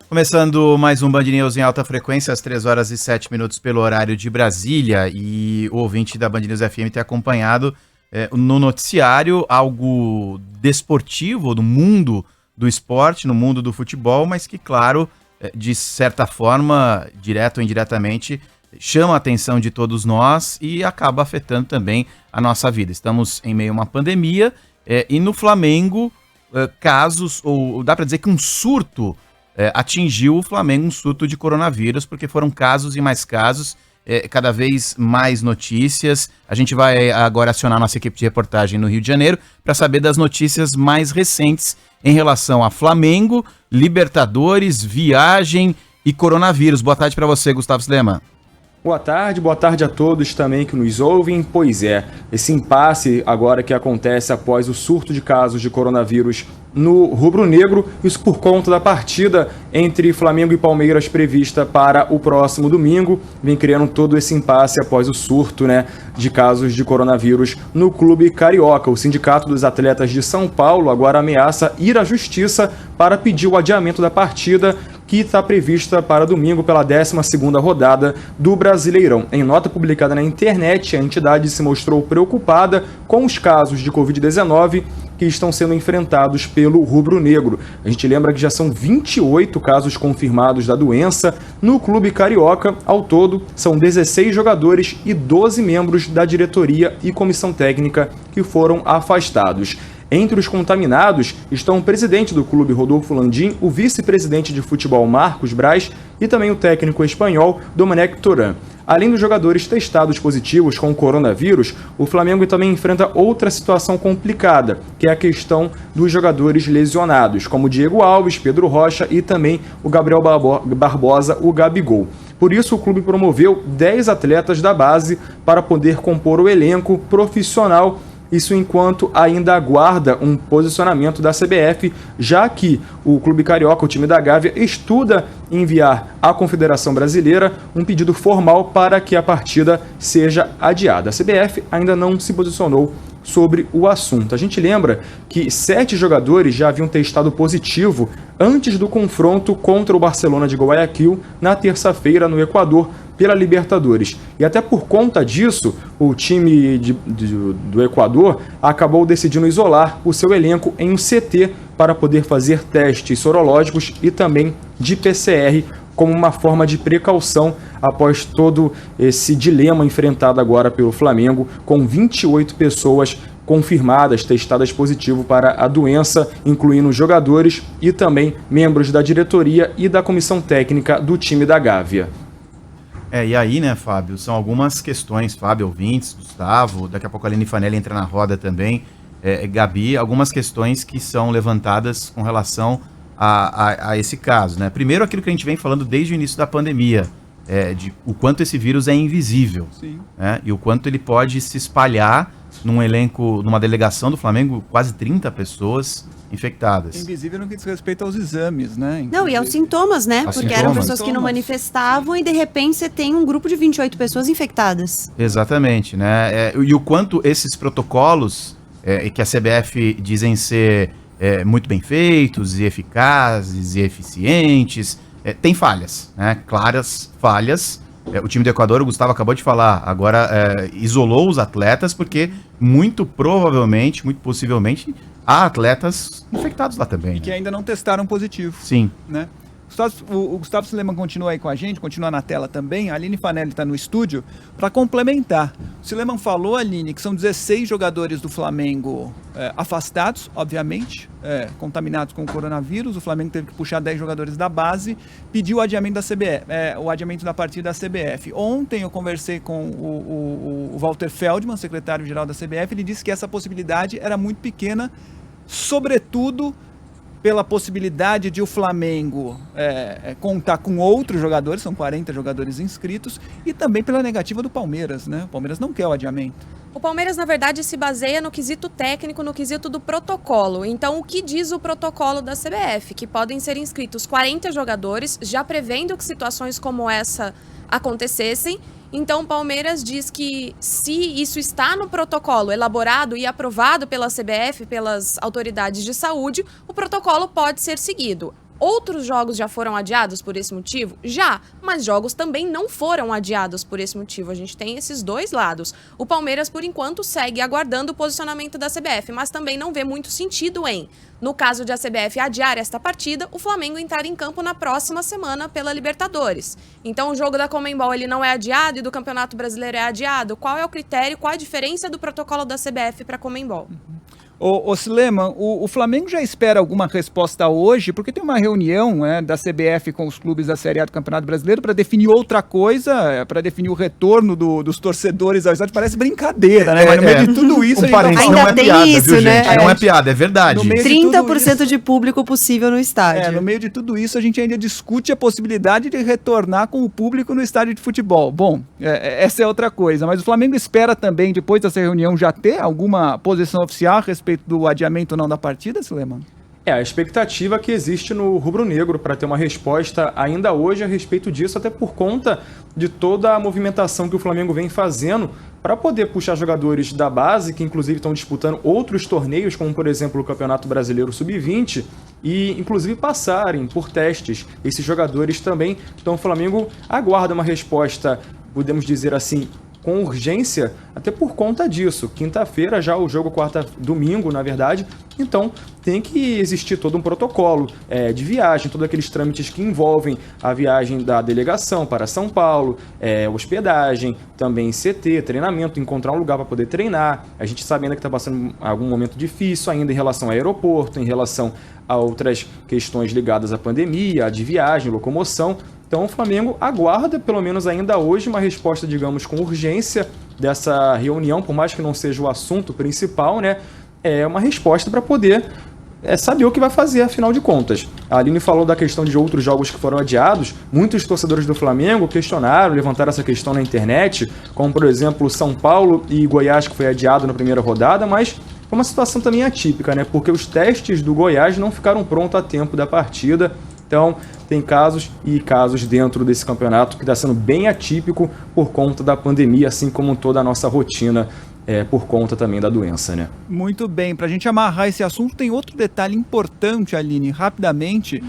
Começando mais um Band News em alta frequência, às 3 horas e 7 minutos pelo horário de Brasília, e o ouvinte da Band News FM tem acompanhado no noticiário algo desportivo no mundo do esporte, no mundo do futebol, mas que, claro, de certa forma, direto ou indiretamente, chama a atenção de todos nós e acaba afetando também a nossa vida. Estamos em meio a uma pandemia e no Flamengo, casos, ou dá para dizer que um surto atingiu o Flamengo, um surto de coronavírus, porque foram casos e mais casos, cada vez mais notícias. A gente vai agora acionar nossa equipe de reportagem no Rio de Janeiro para saber das notícias mais recentes em relação a Flamengo, Libertadores, viagem e coronavírus. Boa tarde para você, Gustavo Sleman. Boa tarde a todos também que nos ouvem. Pois é, esse impasse agora que acontece após o surto de casos de coronavírus no rubro-negro, isso por conta da partida entre Flamengo e Palmeiras prevista para o próximo domingo, vem criando todo esse impasse após o surto, de casos de coronavírus no clube carioca. O Sindicato dos Atletas de São Paulo agora ameaça ir à justiça para pedir o adiamento da partida que está prevista para domingo pela 12ª rodada do Brasileirão. Em nota publicada na internet, a entidade se mostrou preocupada com os casos de Covid-19 que estão sendo enfrentados pelo rubro-negro. A gente lembra que já são 28 casos confirmados da doença no clube carioca. Ao todo, são 16 jogadores e 12 membros da diretoria e comissão técnica que foram afastados. Entre os contaminados estão o presidente do clube, Rodolfo Landim, o vice-presidente de futebol, Marcos Braz, e também o técnico espanhol, Domenech Torrent. Além dos jogadores testados positivos com o coronavírus, o Flamengo também enfrenta outra situação complicada, que é a questão dos jogadores lesionados, como Diego Alves, Pedro Rocha e também o Gabriel Barbosa, o Gabigol. Por isso, o clube promoveu 10 atletas da base para poder compor o elenco profissional. Isso enquanto ainda aguarda um posicionamento da CBF, já que o Clube Carioca, o time da Gávea, estuda enviar à Confederação Brasileira um pedido formal para que a partida seja adiada. A CBF ainda não se posicionou sobre o assunto. A gente lembra que 7 jogadores já haviam testado positivo antes do confronto contra o Barcelona de Guayaquil na terça-feira no Equador pela Libertadores. E até por conta disso, o time do Equador acabou decidindo isolar o seu elenco em um CT para poder fazer testes sorológicos e também de PCR como uma forma de precaução após todo esse dilema enfrentado agora pelo Flamengo, com 28 pessoas confirmadas, testadas positivo para a doença, incluindo jogadores e também membros da diretoria e da comissão técnica do time da Gávea. E aí, Fábio, são algumas questões, Fábio, ouvintes, Gustavo, daqui a pouco a Aline Fanelli entra na roda também, Gabi, algumas questões que são levantadas com relação a esse caso, Primeiro, aquilo que a gente vem falando desde o início da pandemia, de o quanto esse vírus é invisível, e o quanto ele pode se espalhar num elenco, numa delegação do Flamengo, quase 30 pessoas infectadas. Invisível no que diz respeito aos exames, Não, e aos sintomas, Porque eram pessoas que não manifestavam e de repente você tem um grupo de 28 pessoas infectadas. Exatamente, e o quanto esses protocolos que a CBF dizem ser muito bem feitos e eficazes e eficientes, tem falhas, claras falhas. O time do Equador, o Gustavo acabou de falar, agora isolou os atletas porque muito provavelmente, muito possivelmente, há atletas infectados lá também. E que ainda não testaram positivo. Sim. O Gustavo Sleman continua aí com a gente, continua na tela também. A Aline Fanelli está no estúdio para complementar. O Sleman falou, Aline, que são 16 jogadores do Flamengo afastados, obviamente, contaminados com o coronavírus. O Flamengo teve que puxar 10 jogadores da base, pediu o adiamento da CBF, o adiamento da partida da CBF. Ontem eu conversei com o Walter Feldman, secretário-geral da CBF. Ele disse que essa possibilidade era muito pequena, sobretudo pela possibilidade de o Flamengo contar com outros jogadores, são 40 jogadores inscritos, e também pela negativa do Palmeiras, O Palmeiras não quer o adiamento. O Palmeiras, na verdade, se baseia no quesito técnico, no quesito do protocolo. Então, o que diz o protocolo da CBF? Que podem ser inscritos 40 jogadores, já prevendo que situações como essa acontecessem. Então, o Palmeiras diz que se isso está no protocolo elaborado e aprovado pela CBF, pelas autoridades de saúde, o protocolo pode ser seguido. Outros jogos já foram adiados por esse motivo? Já, mas jogos também não foram adiados por esse motivo. A gente tem esses dois lados. O Palmeiras, por enquanto, segue aguardando o posicionamento da CBF, mas também não vê muito sentido em, no caso de a CBF adiar esta partida, o Flamengo entrar em campo na próxima semana pela Libertadores. Então o jogo da Conmebol ele não é adiado e do Campeonato Brasileiro é adiado? Qual é o critério, qual a diferença do protocolo da CBF para a Conmebol? Ô Sileman, o Flamengo já espera alguma resposta hoje, porque tem uma reunião da CBF com os clubes da Série A do Campeonato Brasileiro para definir outra coisa, para definir o retorno dos torcedores ao estádio. Parece brincadeira, né? Mas no meio de tudo isso... Não é piada, viu, gente? Não é piada, é verdade. 30% de público possível no estádio. No meio de tudo isso, a gente ainda discute a possibilidade de retornar com o público no estádio de futebol. Bom, essa é outra coisa. Mas o Flamengo espera também, depois dessa reunião, já ter alguma posição oficial a respeito do adiamento ou não da partida, Sileman? A expectativa que existe no rubro-negro para ter uma resposta ainda hoje a respeito disso, até por conta de toda a movimentação que o Flamengo vem fazendo para poder puxar jogadores da base, que inclusive estão disputando outros torneios, como por exemplo o Campeonato Brasileiro Sub-20, e inclusive passarem por testes esses jogadores também. Então o Flamengo aguarda uma resposta, podemos dizer assim, com urgência, até por conta disso. Quinta-feira já o jogo, domingo, na verdade. Então, tem que existir todo um protocolo de viagem, todos aqueles trâmites que envolvem a viagem da delegação para São Paulo, hospedagem, também CT, treinamento, encontrar um lugar para poder treinar. A gente sabe ainda que está passando algum momento difícil ainda em relação ao aeroporto, em relação a outras questões ligadas à pandemia, de viagem, locomoção. Então o Flamengo aguarda, pelo menos ainda hoje, uma resposta, digamos, com urgência dessa reunião, por mais que não seja o assunto principal, né? É uma resposta para poder saber o que vai fazer, afinal de contas. A Aline falou da questão de outros jogos que foram adiados. Muitos torcedores do Flamengo questionaram, levantaram essa questão na internet, como, por exemplo, São Paulo e Goiás, que foi adiado na primeira rodada, mas foi uma situação também atípica, né? Porque os testes do Goiás não ficaram prontos a tempo da partida. Então, tem casos e casos dentro desse campeonato que está sendo bem atípico por conta da pandemia, assim como toda a nossa rotina por conta também da doença, né? Muito bem. Para a gente amarrar esse assunto, tem outro detalhe importante, Aline, rapidamente.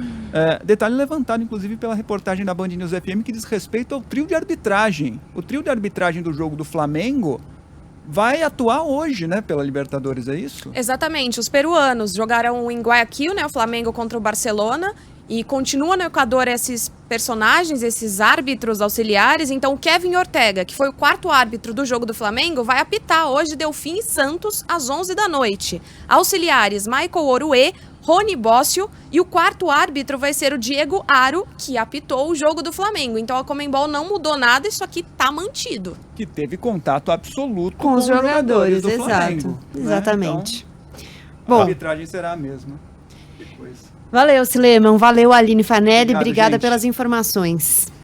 Detalhe levantado, inclusive, pela reportagem da Band News FM, que diz respeito ao trio de arbitragem. O trio de arbitragem do jogo do Flamengo vai atuar hoje, né, pela Libertadores, é isso? Exatamente. Os peruanos jogaram em Guayaquil, né, o Flamengo contra o Barcelona, e continua no Equador esses personagens, esses árbitros auxiliares. Então o Kevin Ortega, que foi o quarto árbitro do jogo do Flamengo, vai apitar hoje Delfim e Santos às 11 da noite. Auxiliares Michael Oruê, Rony Bócio, e o quarto árbitro vai ser o Diego Aro, que apitou o jogo do Flamengo. Então a Conmebol não mudou nada, isso aqui tá mantido. Que teve contato absoluto com os jogadores do exato. Flamengo. Exatamente. Então, bom, a arbitragem será a mesma. Valeu, Sileman. Valeu, Aline Fanelli. Obrigado, obrigada gente. pelas informações.